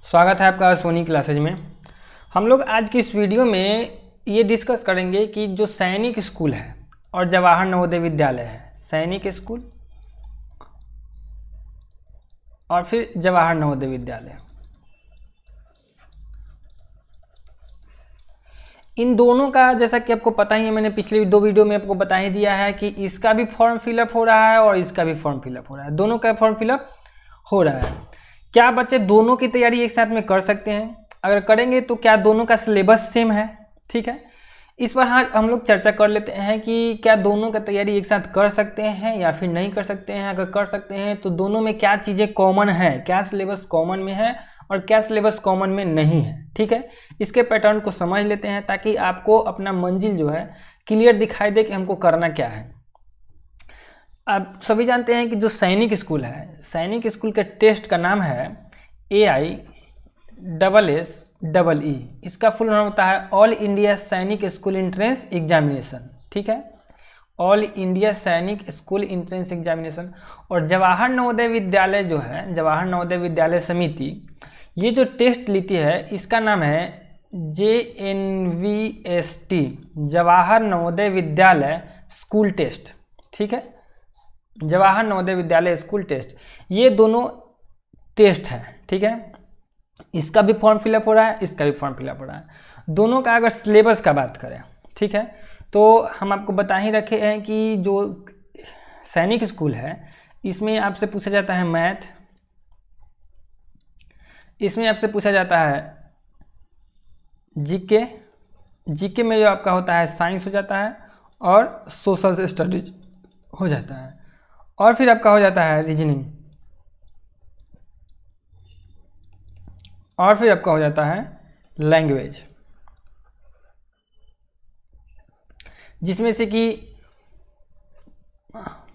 स्वागत है आपका सोनी क्लासेज में। हम लोग आज की इस वीडियो में ये डिस्कस करेंगे कि जो सैनिक स्कूल है और जवाहर नवोदय विद्यालय है, सैनिक स्कूल और फिर जवाहर नवोदय विद्यालय, इन दोनों का जैसा कि आपको पता ही है, मैंने पिछले 2 वीडियो में आपको बता ही दिया है कि इसका भी फॉर्म फिलअप हो रहा है और इसका भी फॉर्म फिलअप हो रहा है, दोनों का फॉर्म फिलअप हो रहा है। क्या बच्चे दोनों की तैयारी एक साथ में कर सकते हैं? अगर करेंगे तो क्या दोनों का सिलेबस सेम है? ठीक है, इस पर हाँ हम लोग चर्चा कर लेते हैं कि क्या दोनों का तैयारी एक साथ कर सकते हैं या फिर नहीं कर सकते हैं। अगर कर सकते हैं तो दोनों में क्या चीज़ें कॉमन है, क्या सिलेबस कॉमन में है और क्या सिलेबस कॉमन में नहीं है। ठीक है, इसके पैटर्न को समझ लेते हैं ताकि आपको अपना मंजिल जो है क्लियर दिखाई दे कि हमको करना क्या है। आप सभी जानते हैं कि जो सैनिक स्कूल है, सैनिक स्कूल के टेस्ट का नाम है AISSEE। इसका फुल नाम होता है ऑल इंडिया सैनिक स्कूल एंट्रेंस एग्जामिनेशन। ठीक है, ऑल इंडिया सैनिक स्कूल एंट्रेंस एग्जामिनेशन। और जवाहर नवोदय विद्यालय जो है, जवाहर नवोदय विद्यालय समिति, ये जो टेस्ट लेती है इसका नाम है JNVST, Jawahar Navodaya Vidyalaya school test. ठीक है, जवाहर नवोदय विद्यालय स्कूल टेस्ट, ये दोनों टेस्ट है। ठीक है, इसका भी फॉर्म फिलअप हो रहा है, इसका भी फॉर्म फिलअप हो रहा है। दोनों का अगर सिलेबस का बात करें, ठीक है, तो हम आपको बता ही रखे हैं कि जो सैनिक स्कूल है इसमें आपसे पूछा जाता है मैथ, इसमें आपसे पूछा जाता है जीके में जो आपका होता है साइंस हो जाता है और सोशल स्टडीज हो जाता है, और फिर आपका हो जाता है रीजनिंग, और फिर आपका हो जाता है लैंग्वेज, जिसमें से कि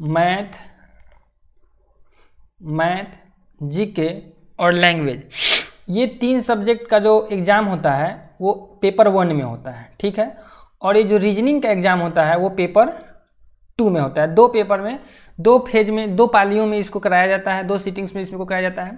मैथ, जीके और लैंग्वेज, ये 3 सब्जेक्ट का जो एग्ज़ाम होता है वो पेपर 1 में होता है। ठीक है, और ये जो रीजनिंग का एग्ज़ाम होता है वो पेपर 2 में होता है। 2 पेपर में, 2 फेज में, 2 पालियों में इसको कराया जाता है, 2 सीटिंग्स में इसको कराया जाता है।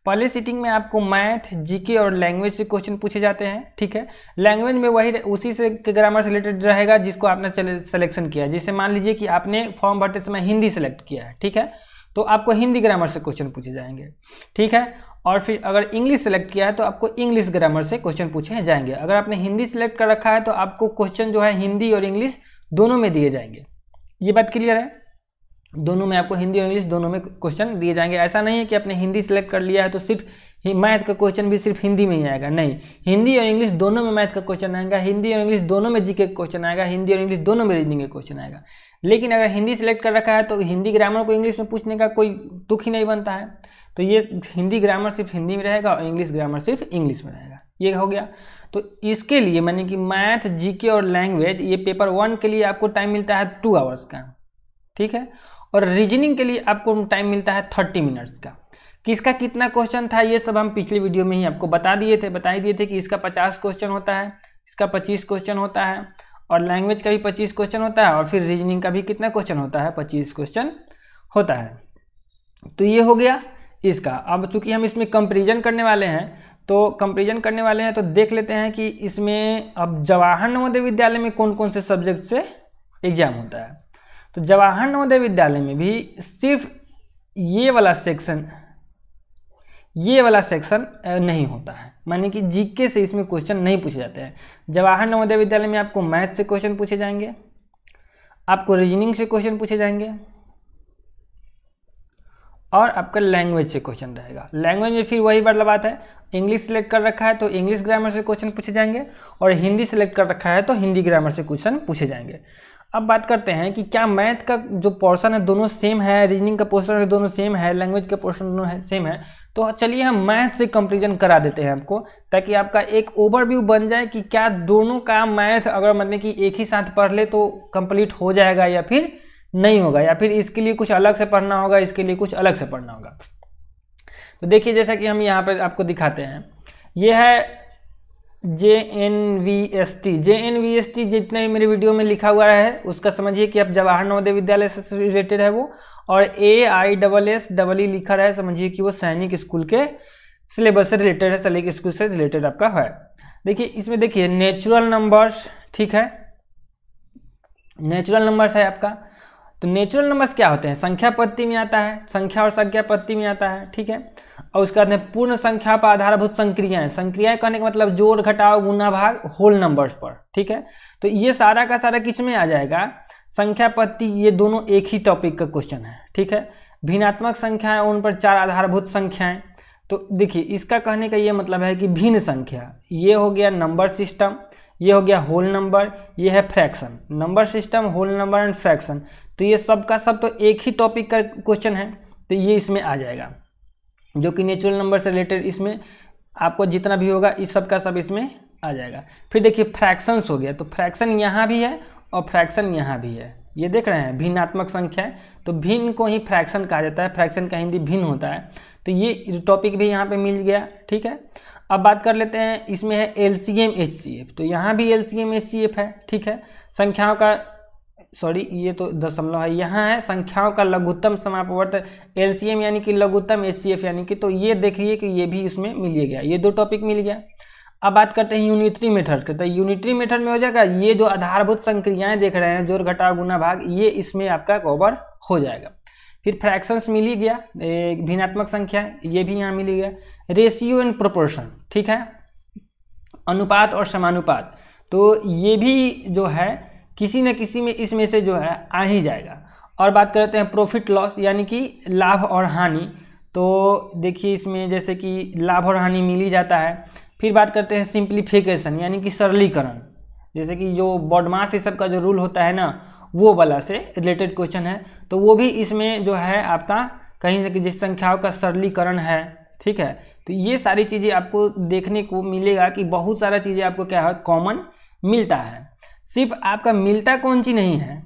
पहले सीटिंग में आपको मैथ, जीके और लैंग्वेज से क्वेश्चन पूछे जाते हैं। ठीक है, लैंग्वेज में वही उसी से ग्रामर से रिलेटेड रहेगा जिसको आपने सिलेक्शन किया। जैसे मान लीजिए कि आपने फॉर्म भरते समय हिंदी सेलेक्ट किया है, ठीक है, तो आपको हिंदी ग्रामर से क्वेश्चन पूछे जाएंगे। ठीक है, और फिर अगर इंग्लिश सेलेक्ट किया है तो आपको इंग्लिश ग्रामर से क्वेश्चन पूछे जाएंगे। अगर आपने हिंदी सेलेक्ट कर रखा है तो आपको क्वेश्चन जो है हिंदी और इंग्लिश दोनों में दिए जाएंगे। ये बात क्लियर है? दोनों में आपको हिंदी और इंग्लिश दोनों में क्वेश्चन दिए जाएंगे। ऐसा नहीं है कि आपने हिंदी सेलेक्ट कर लिया है तो सिर्फ मैथ का क्वेश्चन भी सिर्फ हिंदी में ही आएगा, नहीं, हिंदी और इंग्लिश दोनों में मैथ का क्वेश्चन आएगा, हिंदी और इंग्लिश दोनों में जीके का क्वेश्चन आएगा, हिंदी और इंग्लिश दोनों में रीजनिंग का क्वेश्चन आएगा। लेकिन अगर हिंदी सेलेक्ट कर रखा है तो हिंदी ग्रामर को इंग्लिश में पूछने का कोई तुक ही नहीं बनता है, तो ये हिंदी ग्रामर सिर्फ हिंदी में रहेगा और इंग्लिश ग्रामर सिर्फ इंग्लिश में रहेगा। ये हो गया। तो इसके लिए मैंने कि मैथ, जीके और लैंग्वेज, ये पेपर 1 के लिए आपको टाइम मिलता है 2 आवर्स का। ठीक है, और रीजनिंग के लिए आपको टाइम मिलता है 30 मिनट्स का। किसका कितना क्वेश्चन था ये सब हम पिछले वीडियो में ही आपको बता ही दिए थे कि इसका 50 क्वेश्चन होता है, इसका 25 क्वेश्चन होता है, और लैंग्वेज का भी 25 क्वेश्चन होता है, और फिर रीजनिंग का भी कितना क्वेश्चन होता है, 25 क्वेश्चन होता है। तो ये हो गया इसका। अब चूंकि हम इसमें कंपेरिजन करने वाले हैं तो देख लेते हैं कि इसमें अब जवाहर नवोदय विद्यालय में कौन कौन से सब्जेक्ट से एग्जाम होता है। तो जवाहर नवोदय विद्यालय में भी सिर्फ ये वाला सेक्शन नहीं होता है, माने कि जीके से इसमें क्वेश्चन नहीं पूछे जाते हैं। जवाहर नवोदय विद्यालय में आपको मैथ से क्वेश्चन पूछे जाएंगे, आपको रीजनिंग से क्वेश्चन पूछे जाएंगे, और आपका लैंग्वेज से क्वेश्चन रहेगा। लैंग्वेज में फिर वही वाला बात है, इंग्लिश सेलेक्ट कर रखा है तो इंग्लिश ग्रामर से क्वेश्चन पूछे जाएंगे, और हिंदी सेलेक्ट कर रखा है तो हिंदी ग्रामर से क्वेश्चन पूछे जाएंगे। अब बात करते हैं कि क्या मैथ का जो पोर्शन है दोनों सेम है, रीजनिंग का पोर्शन है दोनों सेम है, लैंग्वेज का पोर्शन दोनों सेम है। तो चलिए हम मैथ से कंपेरिजन करा देते हैं आपको, ताकि आपका एक ओवरव्यू बन जाए कि क्या दोनों का मैथ अगर मतलब कि एक ही साथ पढ़ ले तो कंप्लीट हो जाएगा या फिर नहीं होगा, या फिर इसके लिए कुछ अलग से पढ़ना होगा, इसके लिए कुछ अलग से पढ़ना होगा। तो देखिए, जैसा कि हम यहाँ पर आपको दिखाते हैं, ये है JNVST जितने भी मेरे वीडियो में लिखा हुआ है उसका समझिए कि अब जवाहर नवोदय विद्यालय से रिलेटेड है वो, और AISSEE लिखा है, समझिए कि वो सैनिक स्कूल के सिलेबस से रिलेटेड है, सलीक स्कूल से रिलेटेड आपका है। देखिए इसमें देखिए नेचुरल नंबर्स, ठीक है, नेचुरल नंबर्स है आपका। तो नेचुरल नंबर्स क्या होते हैं, संख्या पत्ति में आता है, संख्या और संख्या पत्ति में आता है, ठीक है। और उसके बाद में पूर्ण संख्या पर आधारभूत संक्रियाएं, संक्रियाएं कहने का मतलब जोड़ घटाव गुना भाग होल नंबर्स पर, ठीक है। तो ये सारा का सारा किस में आ जाएगा, संख्या पत्ति, ये दोनों एक ही टॉपिक का क्वेश्चन है, ठीक है। भिन्नात्मक संख्याएं, उन पर 4 आधारभूत संख्याएं। तो देखिए इसका कहने का ये मतलब है कि भिन्न संख्या, ये हो गया नंबर सिस्टम, ये हो गया होल नंबर, ये है fraction, number system, whole number and fraction. तो ये सब का सब तो एक ही टॉपिक का क्वेश्चन है, तो ये इसमें आ जाएगा, जो कि नेचुरल नंबर से रिलेटेड इसमें आपको जितना भी होगा इस सब का सब इसमें आ जाएगा। फिर देखिए फ्रैक्शंस हो गया, तो फ्रैक्शन यहाँ भी है और फ्रैक्शन यहाँ भी है, ये देख रहे हैं भिन्नात्मक संख्या है, तो भिन्न को ही फ्रैक्शन कहा जाता है, फ्रैक्शन का हिंदी भिन्न होता है। तो ये टॉपिक भी यहाँ पे मिल गया, ठीक है। अब बात कर लेते हैं, इसमें है एलसीएम एचसीएफ, तो यहाँ भी एलसीएम एचसीएफ है, ठीक है। संख्याओं का, सॉरी ये तो दशमलव है, यहाँ है संख्याओं का लघुत्तम समापवर्त एलसीएम यानी कि लघुत्तम एचसीएफ यानी कि, तो ये देखिए कि ये भी इसमें मिल गया, ये 2 टॉपिक मिल गया। अब बात करते हैं यूनिटरी मेथड के, तो यूनिटरी मेथड में हो जाएगा ये जो आधारभूत संक्रियाएं देख रहे हैं, जोड़ घटाव गुना भाग, ये इसमें आपका कवर हो जाएगा। फिर फ्रैक्शंस मिल ही गया, भिन्नात्मक संख्या, ये भी यहाँ मिल गया। रेशियो एंड प्रोपोर्शन, ठीक है, अनुपात और समानुपात, तो ये भी जो है किसी न किसी में इसमें से जो है आ ही जाएगा। और बात करते हैं प्रॉफिट लॉस यानी कि लाभ और हानि, तो देखिए इसमें जैसे कि लाभ और हानि मिल ही जाता है। फिर बात करते हैं सिंप्लीफिकेशन यानी कि सरलीकरण, जैसे कि जो बॉडमास ये सब का जो रूल होता है ना, वो वाला से रिलेटेड क्वेश्चन है, तो वो भी इसमें जो है आपका कहीं से जिस संख्याओं का सरलीकरण है, ठीक है। तो ये सारी चीज़ें आपको देखने को मिलेगा कि बहुत सारा चीज़ें आपको क्या है कॉमन मिलता है, सिर्फ आपका मिलता कौन सी नहीं है।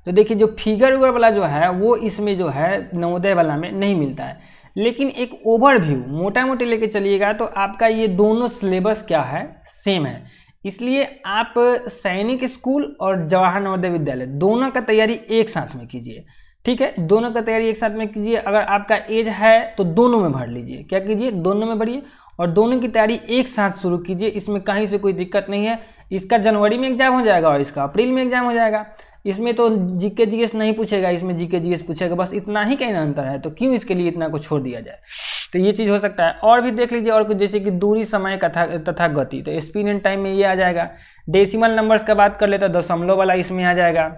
तो देखिए जो फिगर उगर वाला जो है वो इसमें जो है नवोदय वाला में नहीं मिलता है, लेकिन एक ओवरव्यू मोटा मोटी लेके चलिएगा तो आपका ये दोनों सिलेबस क्या है सेम है। इसलिए आप सैनिक स्कूल और जवाहर नवोदय विद्यालय दोनों का तैयारी एक साथ में कीजिए, ठीक है, दोनों का तैयारी एक साथ में कीजिए। अगर आपका एज है तो दोनों में भर लीजिए, क्या कीजिए दोनों में भरिए और दोनों की तैयारी एक साथ शुरू कीजिए, इसमें कहीं से कोई दिक्कत नहीं है। इसका जनवरी में एग्जाम हो जाएगा और इसका अप्रैल में एग्जाम हो जाएगा। इसमें तो जीके जीएस नहीं पूछेगा, इसमें जीके जीएस पूछेगा, बस इतना ही कहीं अंतर है, तो क्यों इसके लिए इतना को छोड़ दिया जाए। तो ये चीज़ हो सकता है। और भी देख लीजिए, और कुछ जैसे कि दूरी, समय तथा गति, तो स्पीड एंड टाइम में ये आ जाएगा। डेसिमल नंबर्स का बात कर लेते हैं, दशमलव वाला इसमें आ जाएगा।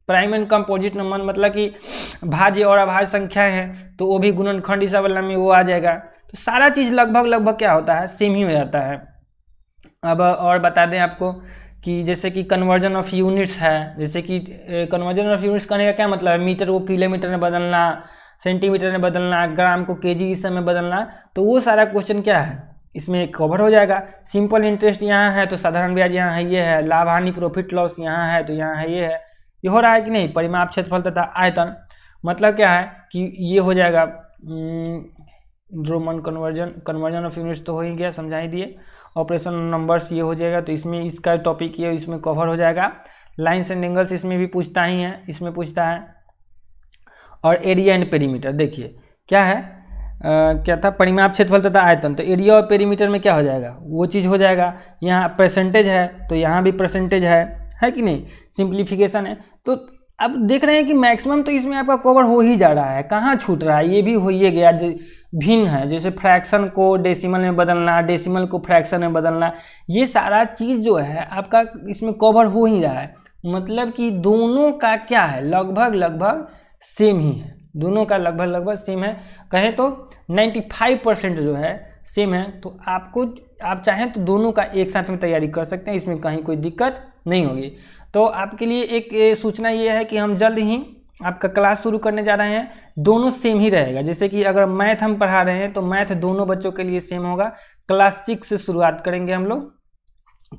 प्राइम एंड कंपोजिट नंबर मतलब कि भाज्य और अभाज्य संख्या है, तो वो भी गुणनखंड इस वाला में वो आ जाएगा। तो सारा चीज़ लगभग क्या होता है सेम ही हो जाता है। अब और बता दें आपको कि जैसे कि कन्वर्जन ऑफ यूनिट्स है, जैसे कि कन्वर्जन ऑफ यूनिट्स करने का क्या मतलब है, मीटर को किलोमीटर में बदलना, सेंटीमीटर में बदलना, ग्राम को केजी इस में बदलना, तो वो सारा क्वेश्चन क्या है इसमें कवर हो जाएगा। सिंपल इंटरेस्ट यहाँ है तो साधारण ब्याज यहाँ है, ये है। लाभ हानि प्रॉफिट लॉस यहाँ है तो यहाँ है, ये है। ये हो रहा है कि नहीं। परिमाप, क्षेत्रफल तथा आयतन मतलब क्या है कि ये हो जाएगा। रोमन कन्वर्जन ऑफ यूनिट्स तो हो ही गया, समझा ही दिए। ऑपरेशन नंबर्स ये हो जाएगा, तो इसमें इसका टॉपिक ये इसमें कवर हो जाएगा। लाइन्स एंड एंगल्स इसमें भी पूछता ही है, इसमें पूछता है। और एरिया एंड पेरीमीटर देखिए क्या है, क्या था, परिमाप, क्षेत्रफल तथा आयतन, तो एरिया और पेरीमीटर में क्या हो जाएगा वो चीज़ हो जाएगा। यहाँ परसेंटेज है तो यहाँ भी परसेंटेज है कि नहीं। सिंप्लीफिकेशन है, तो अब देख रहे हैं कि मैक्सिमम तो इसमें आपका कवर हो ही जा रहा है, कहाँ छूट रहा है, ये भी हो ही गया। भिन्न है, जैसे फ्रैक्शन को डेसिमल में बदलना, डेसिमल को फ्रैक्शन में बदलना, ये सारा चीज़ जो है आपका इसमें कवर हो ही रहा है। मतलब कि दोनों का क्या है, लगभग सेम ही है, दोनों का लगभग सेम है। कहें तो 95% जो है सेम है। तो आप चाहें तो दोनों का एक साथ में तैयारी कर सकते हैं, इसमें कहीं कोई दिक्कत नहीं होगी। तो आपके लिए एक सूचना ये है कि हम जल्द ही आपका क्लास शुरू करने जा रहे हैं, दोनों सेम ही रहेगा। जैसे कि अगर मैथ हम पढ़ा रहे हैं तो मैथ दोनों बच्चों के लिए सेम होगा। क्लास 6 से शुरुआत करेंगे हम लोग,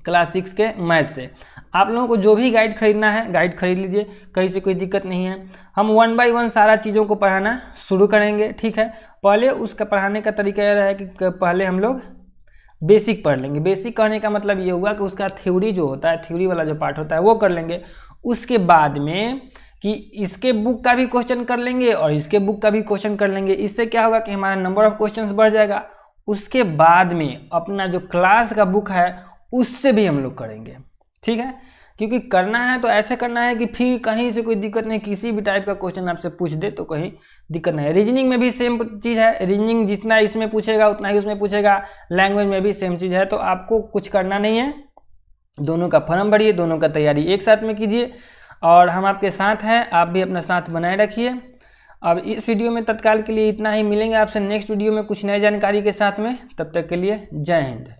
क्लास 6 के मैथ से। आप लोगों को जो भी गाइड खरीदना है गाइड खरीद लीजिए, कहीं से कोई दिक्कत नहीं है। हम 1 बाय 1 सारा चीज़ों को पढ़ाना शुरू करेंगे, ठीक है। पहले उसका पढ़ाने का तरीका यह है कि पहले हम लोग बेसिक पढ़ लेंगे। बेसिक कहने का मतलब ये हुआ कि उसका थ्योरी जो होता है, थ्योरी वाला जो पार्ट होता है वो कर लेंगे। उसके बाद में कि इसके बुक का भी क्वेश्चन कर लेंगे और इसके बुक का भी क्वेश्चन कर लेंगे। इससे क्या होगा कि हमारा नंबर ऑफ क्वेश्चंस बढ़ जाएगा। उसके बाद में अपना जो क्लास का बुक है उससे भी हम लोग करेंगे, ठीक है। क्योंकि करना है तो ऐसे करना है कि फिर कहीं से कोई दिक्कत नहीं, किसी भी टाइप का क्वेश्चन आपसे पूछ दे तो कहीं दिक्कत नहीं है। रीजनिंग में भी सेम चीज़ है, रीजनिंग जितना इसमें पूछेगा उतना ही उसमें पूछेगा, लैंग्वेज में भी सेम चीज़ है। तो आपको कुछ करना नहीं है, दोनों का फॉर्म भरिए, दोनों का तैयारी एक साथ में कीजिए और हम आपके साथ हैं, आप भी अपना साथ बनाए रखिए। अब इस वीडियो में तत्काल के लिए इतना ही, मिलेंगे आपसे नेक्स्ट वीडियो में कुछ नई जानकारी के साथ में। तब तक के लिए जय हिंद।